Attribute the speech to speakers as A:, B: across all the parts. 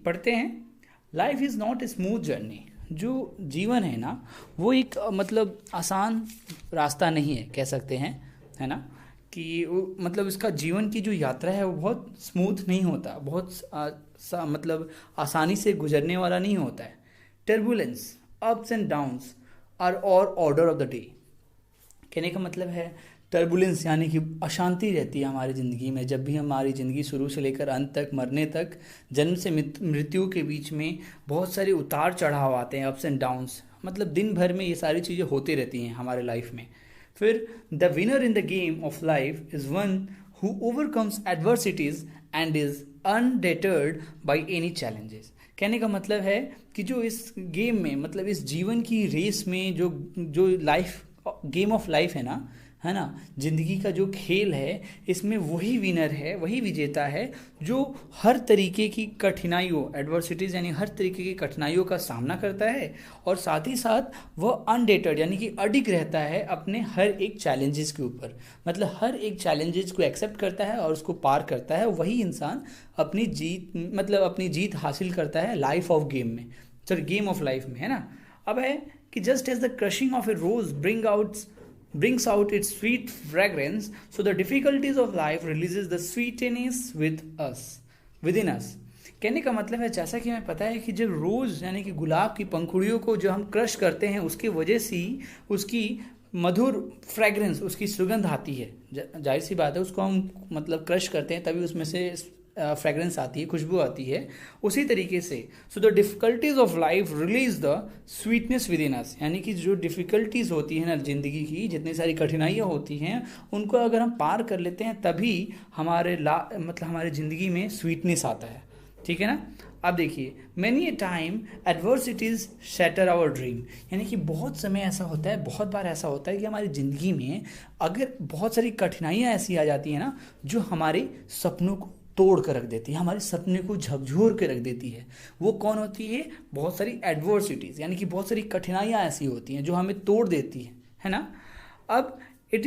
A: पढ़ते हैं, life is not a smooth journey. जो जीवन है ना वो एक मतलब आसान रास्ता नहीं है, कह सकते हैं, है ना, कि मतलब इसका जीवन की जो यात्रा है वो बहुत स्मूथ नहीं होता, बहुत मतलब आसानी से गुजरने वाला नहीं होता है। Turbulence, ups and downs are order of the day. कहने का मतलब है टर्बुलेंस यानी कि अशांति रहती है हमारी ज़िंदगी में। जब भी हमारी ज़िंदगी शुरू से लेकर अंत तक, मरने तक, जन्म से मृत्यु के बीच में बहुत सारे उतार चढ़ाव आते हैं, अप्स एंड डाउन्स। मतलब दिन भर में ये सारी चीज़ें होती रहती हैं हमारे लाइफ में। फिर the winner in the game of life is one who overcomes adversities and is undeterred by any challenges. कहने का मतलब है कि जो इस गेम में, मतलब इस जीवन की रेस में, जो जो लाइफ गेम ऑफ लाइफ है ना, जिंदगी का जो खेल है, इसमें वही विनर है, वही विजेता है जो हर तरीके की कठिनाइयों, एडवर्सिटीज़ यानी हर तरीके की कठिनाइयों का सामना करता है, और साथ ही साथ वह अनडेटर्ड यानी कि अडिग रहता है अपने हर एक चैलेंजेस के ऊपर। मतलब हर एक चैलेंजेस को एक्सेप्ट करता है और उसको पार करता है। वही इंसान अपनी जीत, मतलब अपनी जीत हासिल करता है लाइफ ऑफ गेम में, सॉरी गेम ऑफ लाइफ में, है ना। अब है कि just as the crushing of a rose brings out its sweet fragrance, so the difficulties of life releases the sweetness within us। कहने का मतलब है, जैसा कि हमें पता है कि जब रोज़ यानी कि गुलाब की पंखुड़ियों को जो हम क्रश करते हैं, उसकी वजह से ही उसकी मधुर फ्रेग्रेंस, उसकी सुगंध आती है। जाहिर सी बात है, उसको हम मतलब क्रश करते हैं तभी उसमें से फ्रेग्रेंस आती है, खुशबू आती है। उसी तरीके से so the difficulties of life release the sweetness within us, यानी कि जो डिफ़िकल्टीज होती है ना ज़िंदगी की, जितनी सारी कठिनाइयाँ होती हैं, उनको अगर हम पार कर लेते हैं तभी हमारे मतलब हमारी ज़िंदगी में स्वीटनेस आता है। ठीक है ना। अब देखिए, many a time adversities shatter our dream, यानी कि बहुत समय ऐसा होता है, बहुत बार ऐसा होता है कि हमारी ज़िंदगी में अगर बहुत सारी कठिनाइयाँ ऐसी आ जाती हैं ना, जो हमारे सपनों को तोड़ कर रख देती है, हमारे सपने को झकझोर के रख देती है। वो कौन होती है? बहुत सारी एडवर्सिटीज़, यानी कि बहुत सारी कठिनाइयाँ ऐसी होती हैं जो हमें तोड़ देती है ना। अब it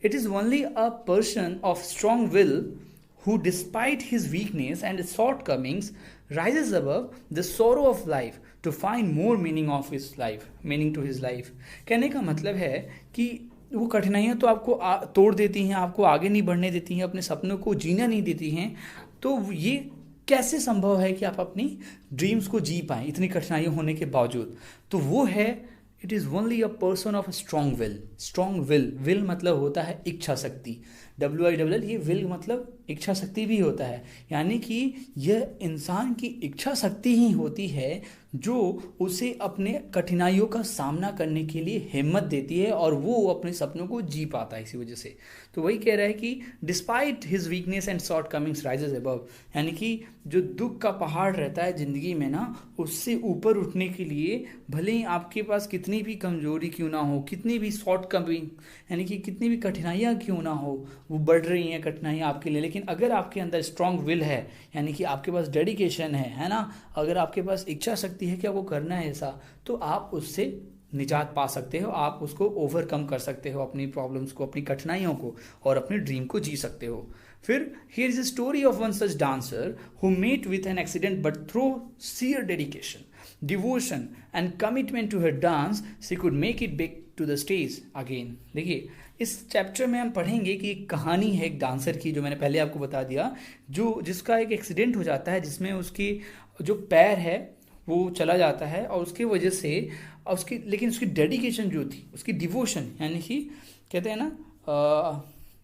A: is only a person of strong will who despite his weakness and his shortcomings rises above the sorrow of life to find more meaning to his life। कहने का मतलब है कि वो कठिनाइयाँ तो आपको तोड़ देती हैं, आपको आगे नहीं बढ़ने देती हैं, अपने सपनों को जीना नहीं देती हैं। तो ये कैसे संभव है कि आप अपनी ड्रीम्स को जी पाएँ इतनी कठिनाइयाँ होने के बावजूद? तो वो है, it is only a person of strong will मतलब होता है इच्छा शक्ति, WILL, ये विल मतलब इच्छा शक्ति भी होता है। यानी कि यह इंसान की इच्छा शक्ति ही होती है जो उसे अपने कठिनाइयों का सामना करने के लिए हिम्मत देती है और वो अपने सपनों को जी पाता है इसी वजह से। तो वही कह रहा है कि despite his weakness and shortcomings rises above, यानी कि जो दुख का पहाड़ रहता है ज़िंदगी में ना, उससे ऊपर उठने के लिए भले ही आपके पास कितनी भी कमजोरी क्यों ना हो, कितनी भी शॉर्ट कमिंग यानी कि कितनी भी कठिनाइयाँ क्यों ना हो, वो बढ़ रही हैं कठिनाइयाँ आपके लिए, लेकिन अगर आपके अंदर स्ट्रॉन्ग विल है, यानी कि आपके पास डेडिकेशन है ना, अगर आपके पास इच्छा शक्ति है कि आपको करना है ऐसा, तो आप उससे निजात पा सकते हो, आप उसको ओवरकम कर सकते हो, अपनी प्रॉब्लम्स को, अपनी कठिनाइयों को, और अपनी ड्रीम को जी सकते हो। फिर here is a story of one such dancer who met with an accident but through sheer dedication, devotion and commitment to her dance she could make it back to the stage again. देखिए, इस chapter में हम पढ़ेंगे कि एक कहानी है एक डांसर की, जो मैंने पहले आपको बता दिया, जिसका एक एक्सीडेंट हो जाता है, जिसमें उसकी जो पैर है वो चला जाता है, और उसकी वजह से लेकिन उसकी डेडिकेशन जो थी, उसकी डिवोशन, यानी कि कहते हैं ना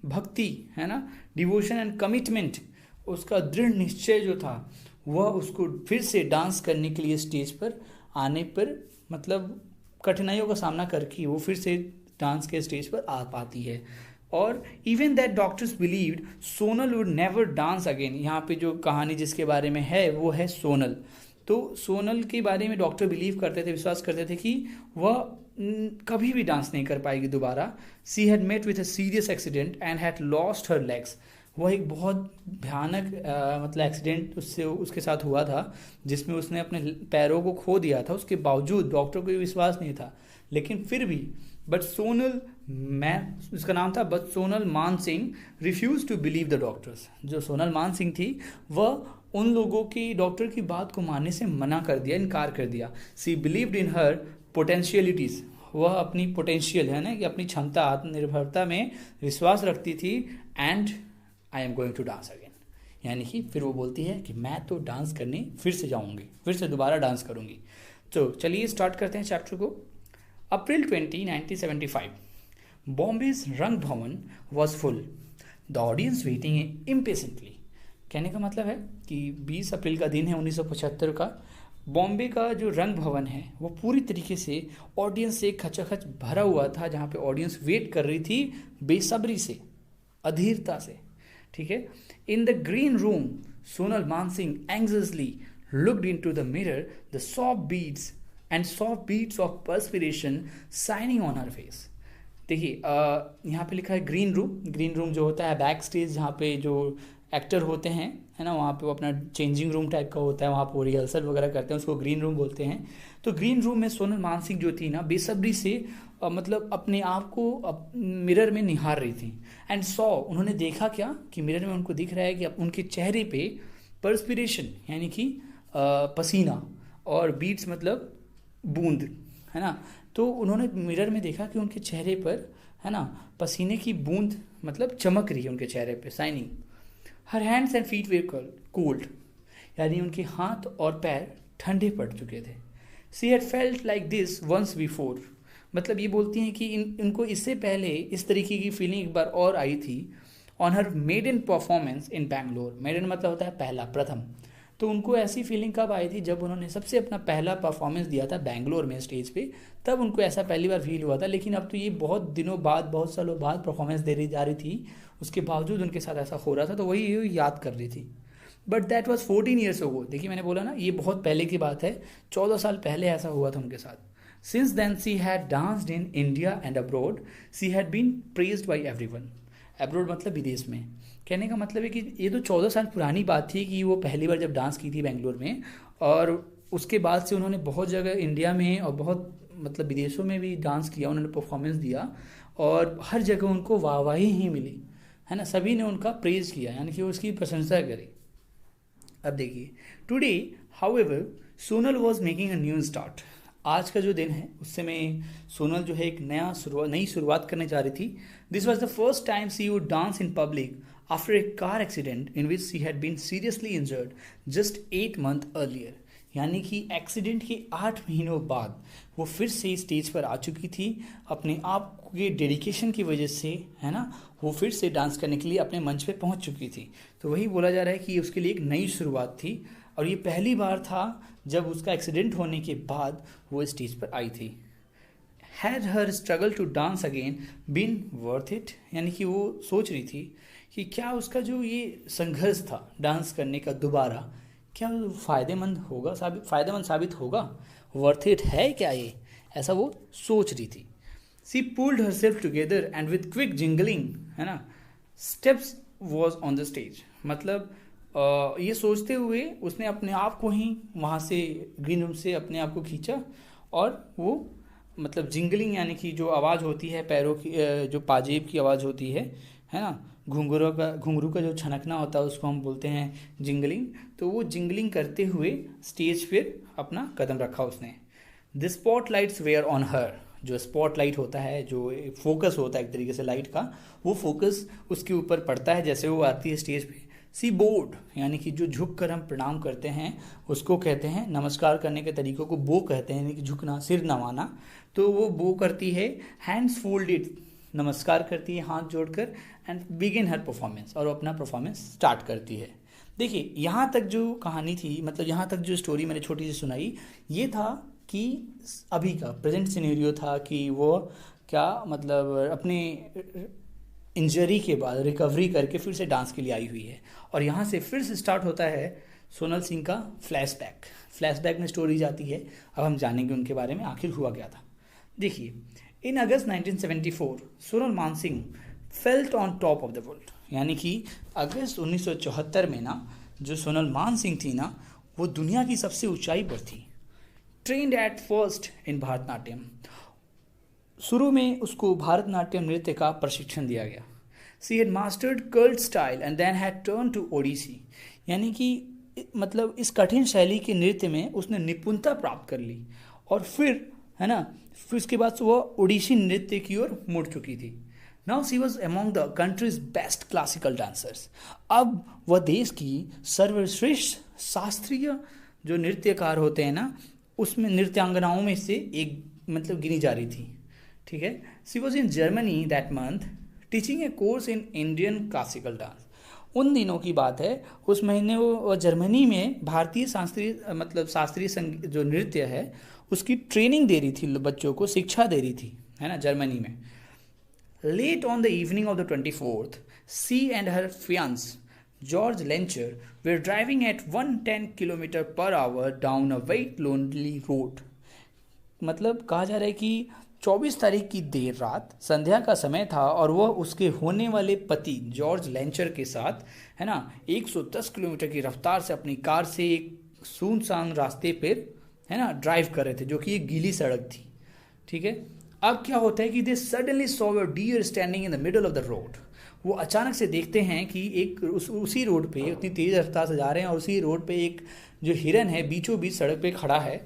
A: भक्ति, है ना, डिवोशन एंड कमिटमेंट, उसका दृढ़ निश्चय जो था, वह उसको फिर से डांस करने के लिए स्टेज पर आने पर, मतलब कठिनाइयों का सामना करके वो फिर से डांस के स्टेज पर आ पाती है। और even that doctors believed Sonal would never dance again. यहाँ पे जो कहानी जिसके बारे में है वो है सोनल। तो सोनल के बारे में डॉक्टर बिलीव करते थे, विश्वास करते थे कि वह कभी भी डांस नहीं कर पाएगी दोबारा। She had met with a serious accident and had lost her legs. वह एक बहुत भयानक मतलब एक्सीडेंट उसके साथ हुआ था, जिसमें उसने अपने पैरों को खो दिया था। उसके बावजूद डॉक्टर को ये विश्वास नहीं था, लेकिन फिर भी बट सोनल उसका नाम था Sonal Mansingh refuse to believe the doctors. जो सोनल मान सिंह थी, वह उन लोगों की डॉक्टर की बात को मानने से मना कर दिया, इनकार कर दिया। सी बिलीव्ड इन हर पोटेंशियलिटीज, वह अपनी पोटेंशियल है ना कि अपनी क्षमता, आत्मनिर्भरता में विश्वास रखती थी। And I am going to dance again, यानी कि फिर वो बोलती है कि मैं तो डांस करने फिर से जाऊंगी, फिर से दोबारा डांस करूंगी। तो चलिए स्टार्ट करते हैं चैप्टर को। अप्रैल 20, 1975, बॉम्बेज रंग भवन was full, the audience waiting impatiently. कहने का मतलब है कि 20 अप्रैल का दिन है 1975 का। बॉम्बे का जो रंग भवन है वो पूरी तरीके से ऑडियंस से खचाखच भरा हुआ था, जहाँ पे ऑडियंस वेट कर रही थी बेसब्री से, अधीरता से। ठीक है। In the green room Sonal Mansingh anxiously looked into the mirror, the soft beads of perspiration shining on her face. देखिए यहाँ पे लिखा है ग्रीन रूम। ग्रीन रूम जो होता है बैक स्टेज, जहाँ पे जो एक्टर होते हैं है ना, वहाँ पे वो अपना चेंजिंग रूम टाइप का होता है, वहाँ पे वो रिहर्सल वगैरह करते हैं, उसको ग्रीन रूम बोलते हैं। तो ग्रीन रूम में सोनल मानसिंह जो थी ना बेसब्री से मतलब अपने आप को मिरर में निहार रही थी। एंड उन्होंने देखा क्या कि मिरर में उनको दिख रहा है कि उनके चेहरे पे पर्सपिरेशन यानी कि पसीना, और बीट्स मतलब बूंद, है ना। तो उन्होंने मिरर में देखा कि उनके चेहरे पर है ना पसीने की बूंद मतलब चमक रही है उनके चेहरे पे, shining. Her hands and feet were cold, यानी उनके हाथ और पैर ठंडे पड़ चुके थे। She had felt like this once before, मतलब ये बोलती हैं कि इनको इससे पहले इस तरीके की फीलिंग एक बार और आई थी। On her maiden performance in Bangalore, maiden मतलब होता है पहला, प्रथम। तो उनको ऐसी फीलिंग कब आई थी जब उन्होंने सबसे अपना पहला परफॉर्मेंस दिया था बैंगलोर में स्टेज पे, तब उनको ऐसा पहली बार फील हुआ था। लेकिन अब तो ये बहुत दिनों बाद, बहुत सालों बाद परफॉर्मेंस दे रही जा रही थी, उसके बावजूद उनके साथ ऐसा हो रहा था, तो वही ये याद कर रही थी। But that was 14 years ago. देखिए मैंने बोला ना ये बहुत पहले की बात है, 14 साल पहले ऐसा हुआ था उनके साथ। Since then she had danced in India and abroad, she had been praised by everyone. Abroad मतलब विदेश में। कहने का मतलब है कि ये तो 14 साल पुरानी बात थी कि वो पहली बार जब डांस की थी बेंगलोर में, और उसके बाद से उन्होंने बहुत जगह इंडिया में और बहुत मतलब विदेशों में भी डांस किया, उन्होंने परफॉर्मेंस दिया, और हर जगह उनको वाहवाही ही मिली, है ना। सभी ने उनका प्रेज किया, यानी कि उसकी प्रशंसा करी। अब देखिए today however Sonal was making a new start. आज का जो दिन है उससे में सोनल जो है एक नई शुरुआत करने जा रही थी। This was the first time she would dance in public after a car accident in which she had been seriously injured just 8 month earlier. यानी कि एक्सीडेंट के 8 महीनों बाद वो फिर से स्टेज पर आ चुकी थी, अपने आप के डेडिकेशन की वजह से, है ना। वो फिर से डांस करने के लिए अपने मंच पे पहुंच चुकी थी। तो वही बोला जा रहा है कि उसके लिए एक नई शुरुआत थी, और ये पहली बार था जब उसका एक्सीडेंट होने के बाद वो स्टेज पर आई थी। Had her struggle to dance again been worth it, यानी कि वो सोच रही थी कि क्या उसका जो ये संघर्ष था डांस करने का दोबारा, क्या फ़ायदेमंद साबित होगा, वर्थ इट है क्या ये, ऐसा वो सोच रही थी। She pulled herself together and with quick jingling, है ना, steps was on the stage. मतलब ये सोचते हुए उसने अपने आप को ही वहाँ से ग्रीन रूम से अपने आप को खींचा, और वो मतलब जिंगलिंग यानी कि जो आवाज़ होती है पैरों की, जो पाजेब की आवाज़ होती है ना, घुंघरू का जो छनकना होता है उसको हम बोलते हैं जिंगलिंग। तो वो जिंगलिंग करते हुए स्टेज पर अपना कदम रखा उसने। The spotlights were on her, जो स्पॉटलाइट होता है, जो फोकस होता है एक तरीके से लाइट का, वो फोकस उसके ऊपर पड़ता है जैसे वो आती है स्टेज पे। सी बोर्ड, यानी कि जो झुक कर हम प्रणाम करते हैं उसको कहते हैं, नमस्कार करने के तरीकों को बो कहते हैं, यानी कि झुकना, सिर नवाना। तो वो बो करती है, हैंड्स फोल्डेड, नमस्कार करती है हाथ जोड़कर, एंड बिगिन हर परफॉर्मेंस, और वो अपना परफॉर्मेंस स्टार्ट करती है। देखिए यहाँ तक जो कहानी थी, मतलब यहाँ तक जो स्टोरी मैंने छोटी सी सुनाई, ये था कि अभी का प्रेजेंट सिनेरियो था कि वो क्या मतलब अपने इंजरी के बाद रिकवरी करके फिर से डांस के लिए आई हुई है, और यहाँ से फिर से स्टार्ट होता है सोनल सिंह का फ्लैशबैक में स्टोरी जाती है। अब हम जानेंगे उनके बारे में आखिर हुआ क्या था। देखिए इन अगस्त 1974 Sonal Mansingh felt on top of the world, यानी कि अगस्त 1974 में ना जो सोनल मानसिंह थी ना वो दुनिया की सबसे ऊंचाई पर थी। Trained at first in Bharatanatyam, शुरू में उसको भरतनाट्यम नृत्य का प्रशिक्षण दिया गया। She had mastered curled style and then had turn to Odissi, यानी कि मतलब इस कठिन शैली के नृत्य में उसने निपुणता प्राप्त कर ली, और फिर है ना, फिर उसके बाद से वह ओडिसी नृत्य की ओर मुड़ चुकी थी। Now she was among the countries best classical dancers. अब वह देश की सर्वश्रेष्ठ शास्त्रीय जो नृत्यकार होते हैं ना, उसमें नृत्यांगनाओं में से एक मतलब गिनी जा रही थी। ठीक है, she was in Germany that month teaching A course in Indian classical dance. उन दिनों की बात है, उस महीने वो जर्मनी में भारतीय शास्त्रीय मतलब शास्त्रीय संगीत जो नृत्य है उसकी ट्रेनिंग दे रही थी, बच्चों को शिक्षा दे रही थी, है ना, जर्मनी में। Late on the evening of the 24th, she and her fiance George Lechner were driving at 110 kilometre per hour down a very lonely road. मतलब कहा जा रहा है कि 24 तारीख की देर रात संध्या का समय था, और वह उसके होने वाले पति जॉर्ज लेंचर के साथ, है ना, 110 किलोमीटर की रफ्तार से अपनी कार से एक सुनसान रास्ते पर, है ना, ड्राइव कर रहे थे, जो कि एक गीली सड़क थी। ठीक है, अब क्या होता है कि they suddenly saw a deer standing in the middle of the road. वो अचानक से देखते हैं कि एक उसी रोड पे उतनी तेज रफ्तार से जा रहे हैं, और उसी रोड पे एक जो हिरन है बीचों बीच सड़क पे खड़ा है,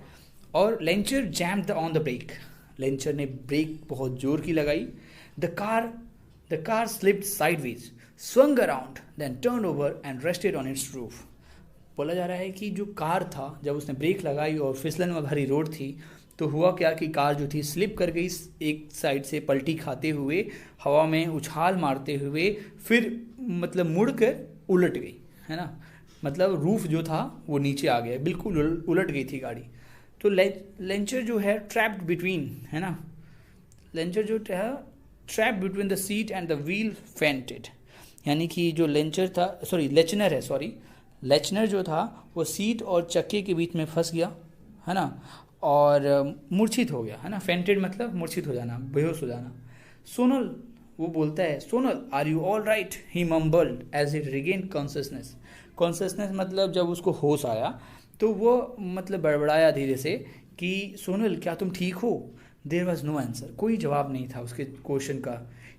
A: और लेंचर जैम्ड ऑन द ब्रेक। लेंचर ने ब्रेक बहुत जोर की लगाई। The car slipped sideways, swung around, then turned over and rested on its roof। बोला जा रहा है कि जो कार था, जब उसने ब्रेक लगाई और फिसलन भरी रोड थी, तो हुआ क्या कि कार जो थी स्लिप कर गई, एक साइड से पलटी खाते हुए, हवा में उछाल मारते हुए, फिर मतलब मुड़ कर उलट गई, है ना, मतलब रूफ जो था वो नीचे आ गया, बिल्कुल उलट गई थी गाड़ी। तो लेंचर जो है ट्रैप्ड बिटवीन, है ना, लेंचर जो है trapped between the seat and the wheel fainted. यानी कि जो लेचनर जो था वो सीट और चक्के के बीच में फंस गया, है ना, और मूर्छित हो गया, है ना। फेंटेड मतलब मूर्छित हो जाना, बेहोश हो जाना। सोनल, वो बोलता है, Sonal are you all right, he mumbled as it regain consciousness. Consciousness मतलब जब उसको होश आया तो वो मतलब बड़बड़ाया धीरे से कि सोनल क्या तुम ठीक हो। देयर वॉज नो आंसर, कोई जवाब नहीं था उसके क्वेश्चन का।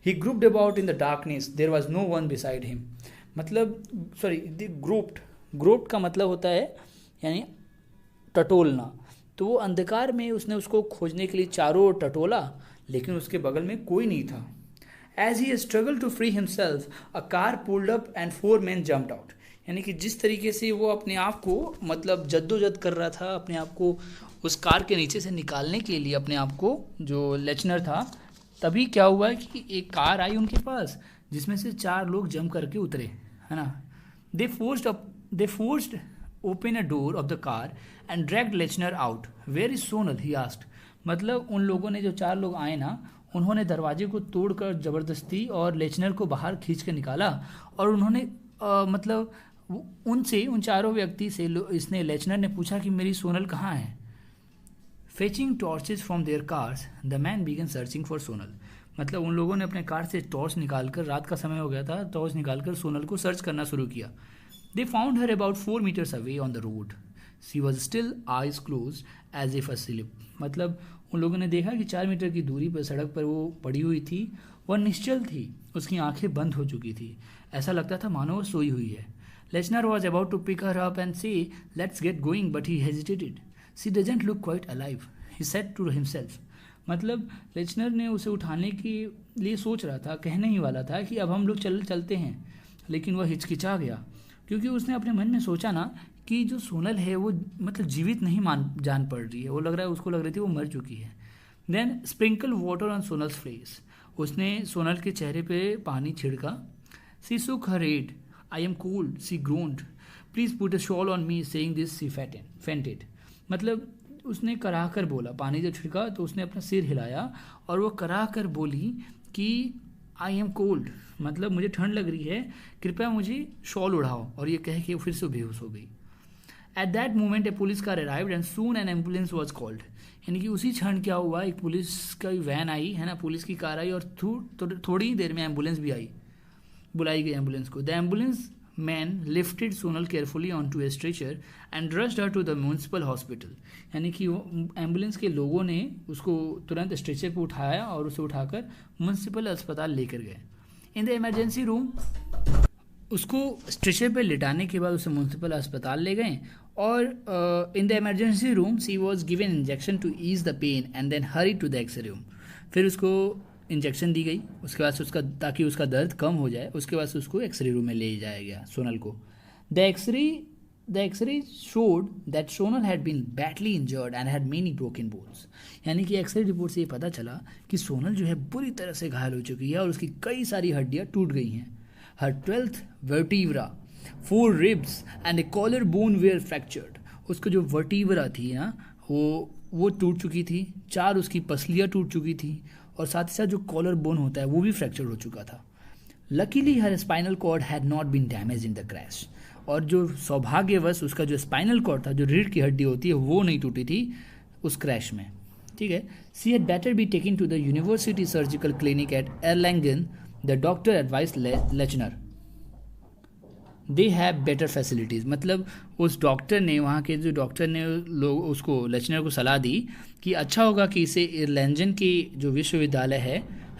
A: He groped about in the darkness, there was no one beside him. मतलब ग्रुप्ड का मतलब होता है यानी टटोलना। तो वो अंधकार में उसने उसको खोजने के लिए चारों ओर टटोला, लेकिन उसके बगल में कोई नहीं था। As he struggle to free himself, a car pulled up and 4 men jumped out. यानी कि जिस तरीके से वो अपने आप को मतलब जद्दोजहद कर रहा था, अपने आप को उस कार के नीचे से निकालने के लिए, अपने आप को, जो लेचनर था, तभी क्या हुआ कि एक कार आई उनके पास जिसमें से 4 लोग जम करके उतरे, है ना। They forced open a door of the car and dragged Lechner out. Where is Sonal, he asked. मतलब उन लोगों ने, जो 4 लोग आए ना, उन्होंने दरवाजे को तोड़कर ज़बरदस्ती और लेचनर को बाहर खींच कर निकाला, और उन्होंने मतलब उन चारों व्यक्ति से इसने लेचनर ने पूछा कि मेरी सोनल कहाँ है। Fetching torches from their cars, the man began searching for Sonal. मतलब उन लोगों ने अपने कार से टॉर्च निकालकर, रात का समय हो गया था, टॉर्च निकालकर सोनल को सर्च करना शुरू किया। They found her about 4 meters away on the road. She was still eyes close as if asleep. मतलब उन लोगों ने देखा कि 4 मीटर की दूरी पर सड़क पर वो पड़ी हुई थी, वह निश्चल थी, उसकी आंखें बंद हो चुकी थी, ऐसा लगता था मानो वो सोई हुई है। Lechner was about to pick her up and say let's get going, but he hesitated. She doesn't look quite alive, he said to himself. मतलब लेचनर ने उसे उठाने के लिए सोच रहा था, कहने ही वाला था कि अब हम लोग चलते हैं, लेकिन वह हिचकिचा गया, क्योंकि उसने अपने मन में सोचा ना कि जो सोनल है वो मतलब जीवित नहीं जान पड़ रही है, वो लग रहा है, उसको लग रही थी वो मर चुकी है। Then sprinkle water on Sonal's face. उसने सोनल के चेहरे पे पानी छिड़का। She shook her head, I am cold, she groaned, please put a shawl on me, saying this she fainted. मतलब उसने कराह कर बोला, पानी जब छिड़का तो उसने अपना सिर हिलाया और वो कराह कर बोली कि आई एम कोल्ड, मतलब मुझे ठंड लग रही है, कृपया मुझे शॉल उड़ाओ, और ये कह के फिर से बेहोश हो गई। At that moment A police car arrived and soon N ambulance was called. यानी कि उसी क्षण क्या हुआ, एक पुलिस का वैन आई, है ना, पुलिस की कार आई, और थोड़ी ही देर में एम्बुलेंस भी आई, बुलाई गई एम्बुलेंस को। The ambulance man lifted Sonal carefully on to a stretcher and rushed her to the municipal hospital. यानी कि एम्बुलेंस के लोगों ने उसको तुरंत स्ट्रेचर पर उठाया और उसे उठाकर म्यूनसिपल अस्पताल लेकर गए। इन द इमरजेंसी रूम, उसको स्ट्रेचर पे लिटाने के बाद उसे म्यूनसिपल अस्पताल ले गए और in the emergency room she was given injection to ease the pain and then hurried to the x-ray room. फिर उसको इंजेक्शन दी गई, उसके बाद से उसका ताकि उसका दर्द कम हो जाए, उसके बाद से उसको एक्सरे रूम में ले जाया गया सोनल को। The x-ray showed that Sonal had been badly injured and had many broken bones. यानी कि एक्सरे रिपोर्ट से ये पता चला कि सोनल जो है बुरी तरह से घायल हो चुकी है और उसकी कई सारी हड्डियाँ टूट गई हैं। हर 12th vertebra, 4 ribs and a collarbone were fractured। उसको जो वर्टिवरा थी ना वो टूट चुकी थी, 4 उसकी पसलियाँ टूट चुकी थी और साथ ही साथ जो कॉलर बोन होता है वो भी फ्रैक्चर हो चुका था। Luckily her spinal cord had not been damage in the crash. और जो सौभाग्यवश उसका जो स्पाइनल कॉर्ड था, जो रीढ़ की हड्डी होती है, वो नहीं टूटी थी उस क्रैश में। ठीक है। She had better be taken to the university surgical clinic at Erlangen. The doctor advise Lechner they have better facilities. मतलब उस डॉक्टर ने, वहाँ के जो डॉक्टर ने लोग उसको लेचनर को सलाह दी कि अच्छा होगा कि इसे एरलैंगन की जो विश्वविद्यालय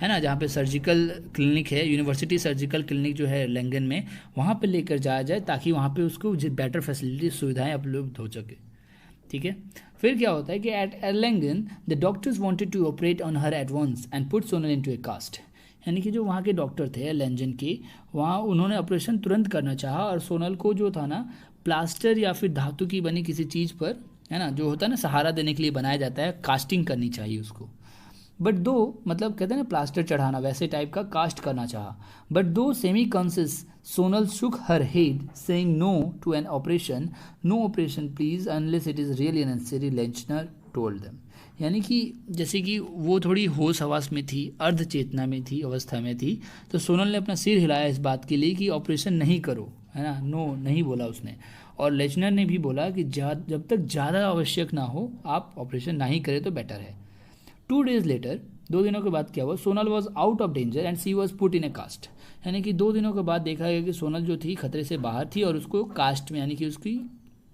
A: है ना, जहाँ पे सर्जिकल क्लिनिक है, यूनिवर्सिटी सर्जिकल क्लिनिक जो है एरलैंगन में, वहाँ पे लेकर जाया जाए ताकि वहाँ पे उसको बेटर फैसिलिटी सुविधाएं उपलब्ध हो सके। ठीक है। फिर क्या होता है कि at Erlangen the doctors wanted to operate on her at once and put Sonal into a cast. यानी कि जो वहाँ के डॉक्टर थे एरलैंगन के, वहाँ उन्होंने ऑपरेशन तुरंत करना चाहा और सोनल को जो था ना प्लास्टर या फिर धातु की बनी किसी चीज़ पर, है ना, जो होता है ना सहारा देने के लिए बनाया जाता है, कास्टिंग करनी चाहिए उसको। बट दो, मतलब कहते हैं ना प्लास्टर चढ़ाना, वैसे टाइप का कास्ट करना चाहा। But the semiconscious Sonal shook her head saying no to an operation, no operation please unless it is really necessary, Lechner told them. यानी कि जैसे कि वो थोड़ी होश हवास में थी, अर्ध चेतना में थी, अवस्था में थी, तो सोनल ने अपना सिर हिलाया इस बात के लिए कि ऑपरेशन नहीं करो, है ना, नो नहीं बोला उसने। और लेचनर ने भी बोला कि जब तक ज़्यादा आवश्यक ना हो आप ऑपरेशन ना ही करें तो बेटर है। 2 days later, 2 दिनों के बाद क्या हुआ, Sonal was out of danger and she was put in a cast. यानी कि 2 दिनों के बाद देखा गया कि सोनल जो थी खतरे से बाहर थी और उसको कास्ट में, यानी कि उसकी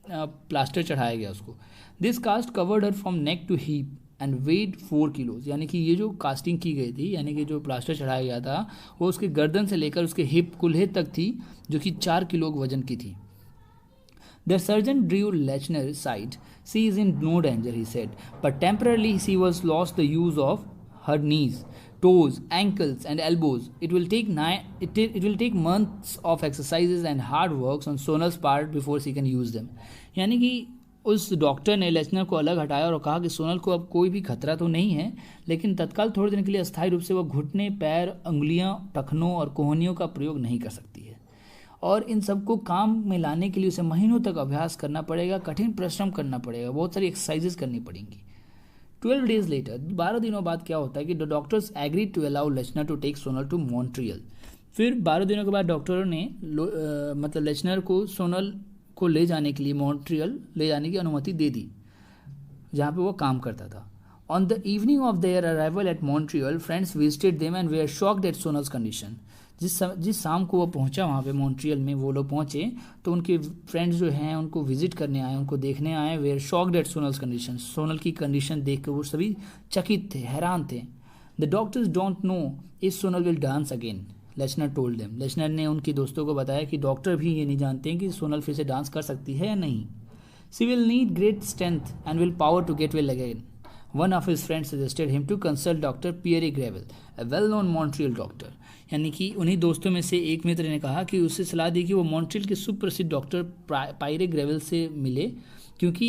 A: प्लास्टर चढ़ाया गया उसको। This cast covered her from neck to hip and weighed 4 kilos। यानी कि ये जो कास्टिंग की गई थी, यानी कि जो प्लास्टर चढ़ाया गया था, वो उसके गर्दन से लेकर उसके हिप कुल्हे तक थी, जो कि 4 किलो वजन की थी। The surgeon drew Lechner's side. She is in no danger, he said, but temporarily she was lost the use of her knees, toes, ankles, and elbows. It will take months of exercises and hard works on Sonal's part before she can use them. यानी कि उस doctor ने लेचनर को अलग हटाया और कहा कि सोनल को अब कोई भी खतरा तो नहीं है, लेकिन तत्काल थोड़े दिन के लिए अस्थायी रूप से वह घुटने, पैर, अंगुलियां, टखनों और कोहनियों का प्रयोग नहीं कर सकती है। और इन सबको काम में लाने के लिए उसे महीनों तक अभ्यास करना पड़ेगा, कठिन परिश्रम करना पड़ेगा, बहुत सारी एक्सरसाइजेस करनी पड़ेंगी। 12 days later, 12 दिनों बाद क्या होता है कि the doctors agree to allow Lechner to take Sonal to Montreal. फिर 12 दिनों के बाद डॉक्टरों ने मतलब लेचनर को सोनल को ले जाने के लिए मॉन्ट्रियल ले जाने की अनुमति दे दी, जहाँ पे वो काम करता था। On the evening of their arrival at Montreal, friends visited them and way are shocked at Sonal's condition. जिस शाम को वो पहुंचा वहाँ पे मॉन्ट्रियल में, वो लोग पहुंचे तो उनके फ्रेंड्स जो हैं उनको विजिट करने आए, उनको देखने आए। They are shocked at Sonal's condition. Sonal की कंडीशन देख कर वो सभी चकित थे, हैरान थे। The doctors don't know if Sonal will dance again, Lechner told them. Lechner ने उनके दोस्तों को बताया कि डॉक्टर भी ये नहीं जानते हैं कि सोनल फिर से डांस कर सकती है या नहीं। She will need great strength and will power to get well again. One of his friends suggested him to consult Dr. Pierre Gravel, a well-known Montreal doctor। यानी कि उन्हीं दोस्तों में से एक मित्र ने कहा कि उससे सलाह दी कि वो मॉन्ट्रियल के सुप्रसिद्ध डॉक्टर पायरे ग्रेवल से मिले, क्योंकि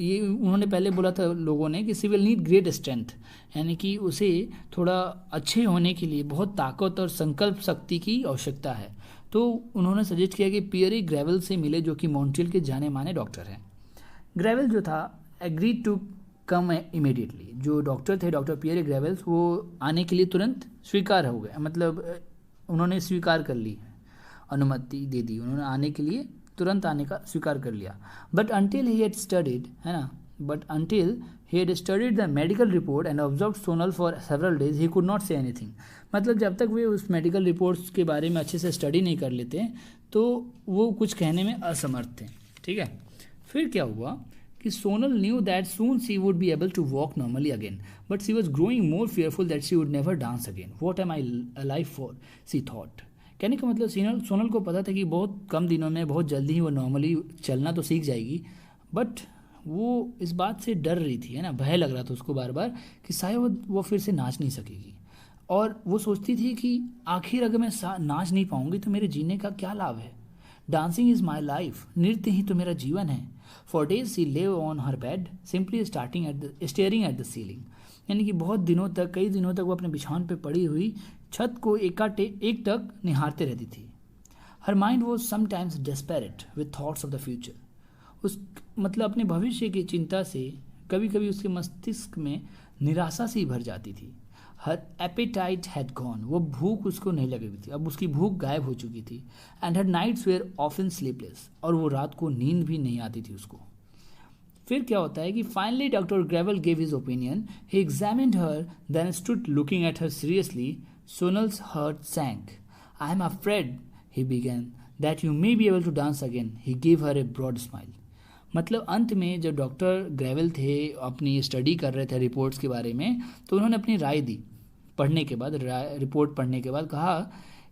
A: ये उन्होंने पहले बोला था लोगों ने कि सी विल नीड ग्रेट स्ट्रेंथ, यानी कि उसे थोड़ा अच्छे होने के लिए बहुत ताकत और संकल्प शक्ति की आवश्यकता है। तो उन्होंने सजेस्ट किया कि पियरे ग्रेवल से मिले, जो कि मॉन्ट्रियल के जाने माने डॉक्टर हैं। ग्रेवल जो था एग्री टू कम इमीडिएटली। जो डॉक्टर थे, डॉक्टर पियरे ग्रेवल्स, वो आने के लिए तुरंत स्वीकार हो गए, मतलब उन्होंने स्वीकार कर ली, अनुमति दे दी, उन्होंने आने के लिए तुरंत आने का स्वीकार कर लिया। But until he had studied, है ना, but until he had studied the medical report and observe Sonal for several days he could not say anything. मतलब जब तक वे उस मेडिकल रिपोर्ट्स के बारे में अच्छे से स्टडी नहीं कर लेते तो वो कुछ कहने में असमर्थ थे। ठीक है। फिर क्या हुआ कि Sonal knew that soon she would be able to walk normally again, but she was growing more fearful that she would never dance again. What am I alive for? She thought. कहने का मतलब सोनल को पता था कि बहुत कम दिनों में, बहुत जल्दी ही वो नॉर्मली चलना तो सीख जाएगी, बट वो इस बात से डर रही थी, है ना, भय लग रहा था उसको बार बार कि शायद वो फिर से नाच नहीं सकेगी। और वो सोचती थी कि आखिर अगर मैं नाच नहीं पाऊंगी तो मेरे जीने का क्या लाभ है। डांसिंग इज़ माई लाइफ, नृत्य ही तो मेरा जीवन है। For days C live on her bed simply staring at the ceiling, यानी कि बहुत दिनों तक, कई दिनों तक वो अपने बिछावन पे पड़ी हुई छत को एक तक निहारते रहती थी। Her mind was sometimes desperate with thoughts of the future, उस मतलब अपने भविष्य की चिंता से कभी कभी उसके मस्तिष्क में निराशा सी भर जाती थी। हर एपेटाइट हैड गॉन, वो भूख उसको नहीं लगी थी, अब उसकी भूख गायब हो चुकी थी। And her nights were often sleepless, और वो रात को नींद भी नहीं आती थी उसको। फिर क्या होता है कि finally doctor Gravel gave his opinion, he examined her, then stood looking at her seriously. Sonal's heart sank. I am afraid, he began, that you may be able to dance again. He give her a broad smile. मतलब अंत में जब doctor gravel थे, अपनी study कर रहे थे reports के बारे में, तो उन्होंने अपनी राय दी। पढ़ने के बाद, रिपोर्ट पढ़ने के बाद कहा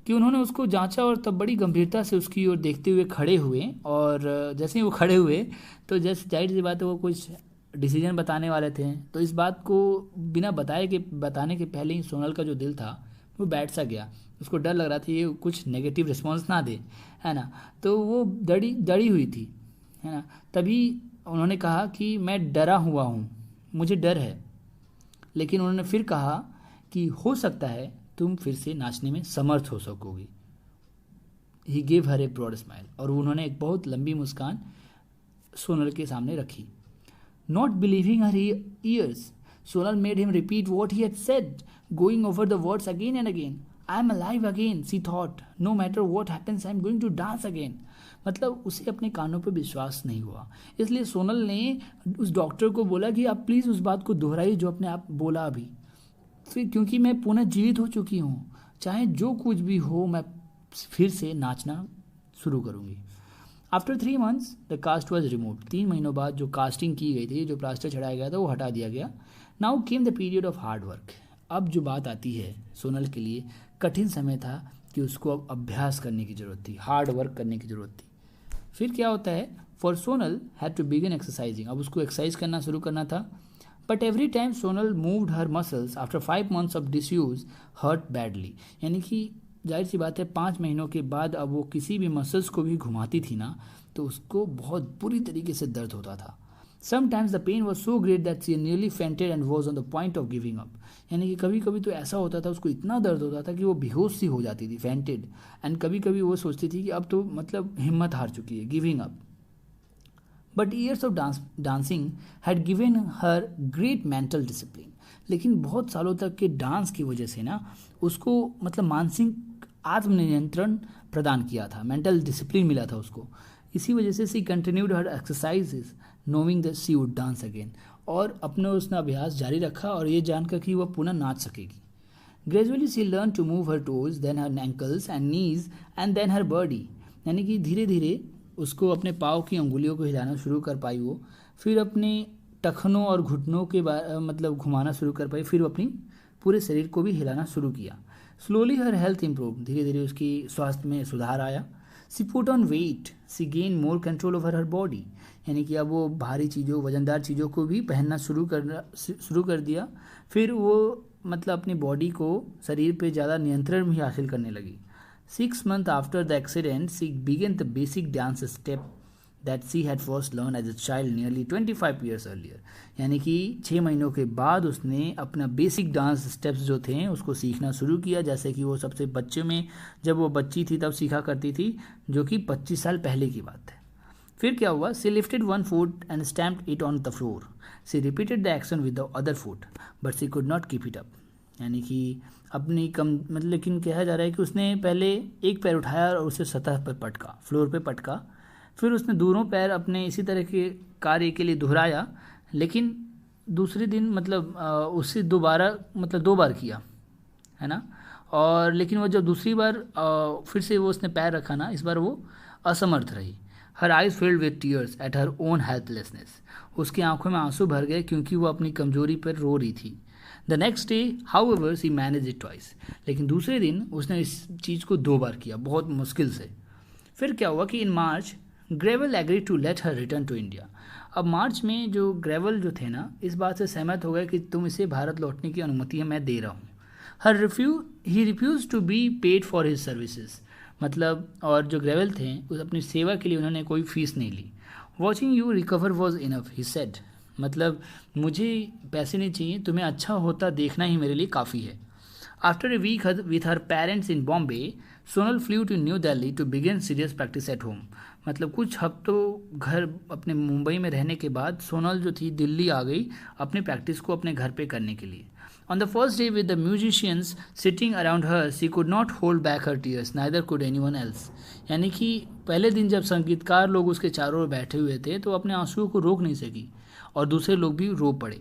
A: कि उन्होंने उसको जांचा और तब बड़ी गंभीरता से उसकी ओर देखते हुए खड़े हुए, और जैसे ही वो खड़े हुए तो जैसे जाहिर सी बात है वो कुछ डिसीजन बताने वाले थे, तो इस बात को बिना बताने के पहले ही सोनल का जो दिल था वो बैठ सा गया। उसको डर लग रहा था ये कुछ नेगेटिव रिस्पॉन्स ना दे, है ना, तो वो डरी हुई थी, है ना। तभी उन्होंने कहा कि मैं डरा हुआ हूँ, मुझे डर है। लेकिन उन्होंने फिर कहा कि हो सकता है तुम फिर से नाचने में समर्थ हो सकोगी। He gave her a broad smile, और उन्होंने एक बहुत लंबी मुस्कान सोनल के सामने रखी। Not believing her ears, Sonal made him repeat what he had said, going over the words again and again. I am alive again, she thought, no matter what happens I am going to dance again. मतलब उसे अपने कानों पर विश्वास नहीं हुआ, इसलिए सोनल ने उस डॉक्टर को बोला कि आप प्लीज़ उस बात को दोहराइए जो आपने आप बोला अभी। फिर क्योंकि मैं पुनः जीवित हो चुकी हूँ, चाहे जो कुछ भी हो मैं फिर से नाचना शुरू करूँगी। After 3 months the cast was remove, 3 महीनों बाद जो कास्टिंग की गई थी, जो प्लास्टर चढ़ाया गया था, वो हटा दिया गया। Now came the period of hard work. अब जो बात आती है, सोनल के लिए कठिन समय था कि उसको अब अभ्यास करने की ज़रूरत थी, हार्ड वर्क करने की ज़रूरत थी। फिर क्या होता है, for Sonal had to begin exercising, अब उसको एक्सरसाइज करना शुरू करना था। But every time Sonal moved her muscles after 5 months of disuse hurt badly, यानी कि जाहिर सी बात है 5 महीनों के बाद अब वो किसी भी मसल्स को भी घुमाती थी ना, तो उसको बहुत बुरी तरीके से दर्द होता था। Sometimes the pain was so great that she nearly fainted and was on the point of giving up, यानी कि कभी कभी तो ऐसा होता था, उसको इतना दर्द होता था कि वो बेहोश सी हो जाती थी, फेंटेड। एंड कभी कभी वो सोचती थी कि अब तो मतलब हिम्मत हार चुकी है, giving up. But years of dancing had given her great mental discipline, लेकिन बहुत सालों तक के डांस की वजह से ना उसको मतलब मानसिक आत्मनियंत्रण प्रदान किया था, मेंटल डिसिप्लिन मिला था उसको। इसी वजह से she continued her exercises knowing that she would dance again, और अपने उसने अभ्यास जारी रखा और ये जानकर कि वह पुनः नाच सकेगी। Gradually she learn to move her toes, then her ankles and knees and then her body, यानी कि धीरे धीरे उसको अपने पाँव की अंगुलियों को हिलाना शुरू कर पाई वो, फिर अपने टखनों और घुटनों के मतलब घुमाना शुरू कर पाई, फिर अपनी पूरे शरीर को भी हिलाना शुरू किया। स्लोली हर हेल्थ इम्प्रूव, धीरे धीरे उसकी स्वास्थ्य में सुधार आया। She put on weight, she gain more control over her body, यानी कि अब वो भारी चीज़ों, वजनदार चीज़ों को भी पहनना शुरू कर दिया। फिर वो मतलब अपनी बॉडी को, शरीर पे ज़्यादा नियंत्रण भी हासिल करने लगी। 6 months after the accident, she began the basic dance step that she had first learned as a child nearly 25 years earlier, यानी कि 6 महीनों के बाद उसने अपना बेसिक डांस स्टेप्स जो थे उसको सीखना शुरू किया, जैसे कि वो सबसे बच्चे में जब वो बच्ची थी तब सीखा करती थी, जो कि 25 साल पहले की बात है। फिर क्या हुआ, she lifted one foot and stamped it on the floor, she repeated the action with the other foot but she could not keep it up, यानी कि अपनी कम मतलब, लेकिन कहा जा रहा है कि उसने पहले एक पैर उठाया और उसे सतह पर पटका, फ्लोर पे पटका। फिर उसने दोनों पैर अपने इसी तरह के कार्य के लिए दोहराया, लेकिन दूसरे दिन मतलब उससे दोबारा मतलब 2 बार किया, है ना। और लेकिन वो जब दूसरी बार फिर से वो उसने पैर रखा ना, इस बार वो असमर्थ रही। Her eyes filled with tears at her own helplessness, उसकी आंखों में आंसू भर गए क्योंकि वो अपनी कमजोरी पर रो रही थी। The next day however she manage it twice, लेकिन दूसरे दिन उसने इस चीज़ को 2 बार किया, बहुत मुश्किल से। फिर क्या हुआ कि in March Gravel agree to let her return to India. अब मार्च में जो ग्रेवल जो थे ना, इस बात से सहमत हो गए कि तुम इसे भारत लौटने की अनुमति है, मैं दे रहा हूँ। He refuse to be paid for his services, मतलब और जो ग्रेवल थे उस अपनी सेवा के लिए उन्होंने कोई फीस नहीं ली। Watching you recover was enough, he said, मतलब मुझे पैसे नहीं चाहिए, तुम्हें अच्छा होता देखना ही मेरे लिए काफ़ी है। After a week with her parents in Bombay, Sonal flew to New Delhi to begin serious practice at home. मतलब कुछ हफ्तों घर अपने मुंबई में रहने के बाद सोनल जो थी दिल्ली आ गई अपनी प्रैक्टिस को अपने घर पे करने के लिए। On the first day with the musicians sitting around her, she could not hold back her tears, neither could anyone else. यानी कि पहले दिन जब संगीतकार लोग उसके चारों ओर बैठे हुए थे तो अपने आंसुओं को रोक नहीं सकी और दूसरे लोग भी रो पड़े।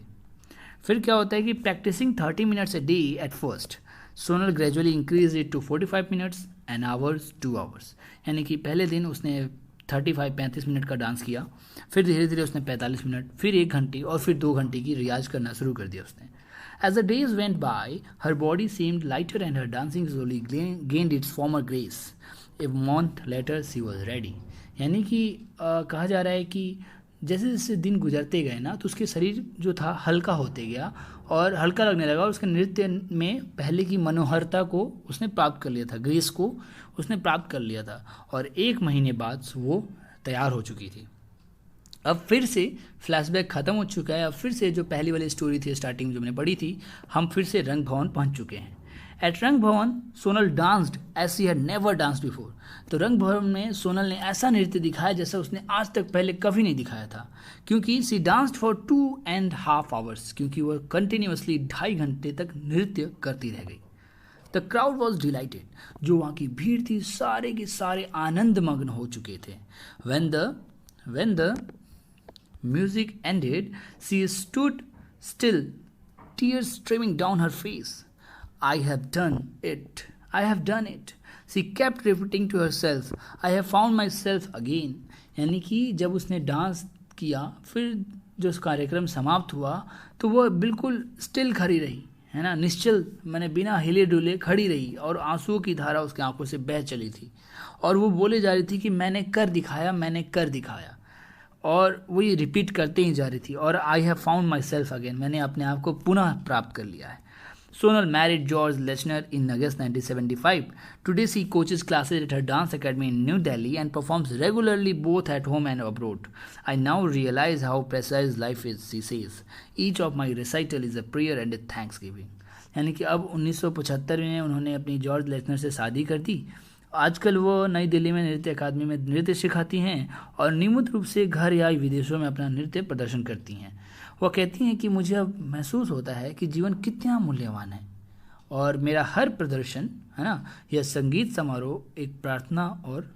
A: फिर क्या होता है कि practicing 30 minutes a day at first, Sonal gradually increase it to 45 minutes and hours 2 hours। यानी कि पहले दिन उसने 35 मिनट का डांस किया, फिर धीरे धीरे उसने 45 मिनट, फिर 1 घंटे और फिर 2 घंटे की रियाज करना शुरू कर दिया उसने। As the days went by, her body seemed lighter and her dancing slowly gained its former grace. A month later, she was ready. यानी कि कहा जा रहा है कि जैसे जैसे दिन गुजरते गए ना तो उसके शरीर जो था हल्का होते गया और हल्का लगने लगा और उसके नृत्य में पहले की मनोहरता को उसने प्राप्त कर लिया था, ग्रेस को उसने प्राप्त कर लिया था और 1 महीने बाद वो तैयार हो चुकी थी। अब फिर से फ्लैशबैक ख़त्म हो चुका है, अब फिर से जो पहली वाली स्टोरी थी स्टार्टिंग जो मैंने पढ़ी थी, हम फिर से रंग भवन पहुंच चुके हैं। At Rang Bhavan Sonal danced as she had never danced before. तो रंग भवन में सोनल ने ऐसा नृत्य दिखाया जैसा उसने आज तक पहले कभी नहीं दिखाया था, क्योंकि सी डांस्ड फॉर 2.5 hours, क्योंकि वह कंटिन्यूसली 2.5 घंटे तक नृत्य करती रह गई। द क्राउड वॉज डिलाइटेड, जो वहाँ की भीड़ थी सारे के सारे आनंद मग्न हो चुके थे। When the music ended, she stood still, tears streaming down her face. I have done it. I have done it. She kept repeating to herself, I have found myself again. यानी कि जब उसने डांस किया फिर जो उस कार्यक्रम समाप्त हुआ तो वह बिल्कुल स्टिल खड़ी रही, है ना, निश्चल, मैंने बिना हिले डुले खड़ी रही और आंसुओं की धारा उसकी आंखों से बह चली थी और वो बोले जा रही थी कि मैंने कर दिखाया, मैंने कर दिखाया, और वो ये रिपीट करते ही जा रही थी। और I have found my self again, मैंने अपने आप को पुनः प्राप्त कर लिया है। Sonal married George Lesnar in August 1975. Today she coaches classes at her dance academy in New Delhi and performs regularly both at home and abroad. I now realize how precise life is, she says. Each of my recital is a prayer and a thanksgiving. यानी कि अब 1975 में उन्होंने अपनी George Lesnar से शादी कर दी। आजकल वो नई दिल्ली में नृत्य अकादमी में नृत्य सिखाती हैं और नियमित रूप से घर या विदेशों में अपना नृत्य प्रदर्शन करती हैं। वह कहती हैं कि मुझे अब महसूस होता है कि जीवन कितना मूल्यवान है और मेरा हर प्रदर्शन, है ना, यह संगीत समारोह एक प्रार्थना और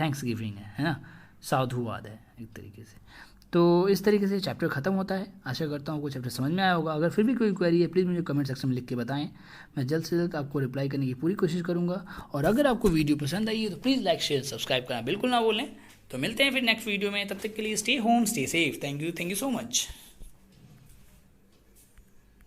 A: थैंक्स गिविंग है ना, साधुवाद है एक तरीके से। तो इस तरीके से चैप्टर ख़त्म होता है। आशा करता हूँ आपको चैप्टर समझ में आया होगा। अगर फिर भी कोई क्वेरी है प्लीज़ मुझे कमेंट सेक्शन में लिख के बताएं, मैं जल्द से जल्द आपको रिप्लाई करने की पूरी कोशिश करूँगा। और अगर आपको वीडियो पसंद आई है तो प्लीज़ लाइक शेयर सब्सक्राइब करना बिल्कुल ना भूलें। तो मिलते हैं फिर नेक्स्ट वीडियो में, तब तक के लिए stay home stay safe. Thank you so much.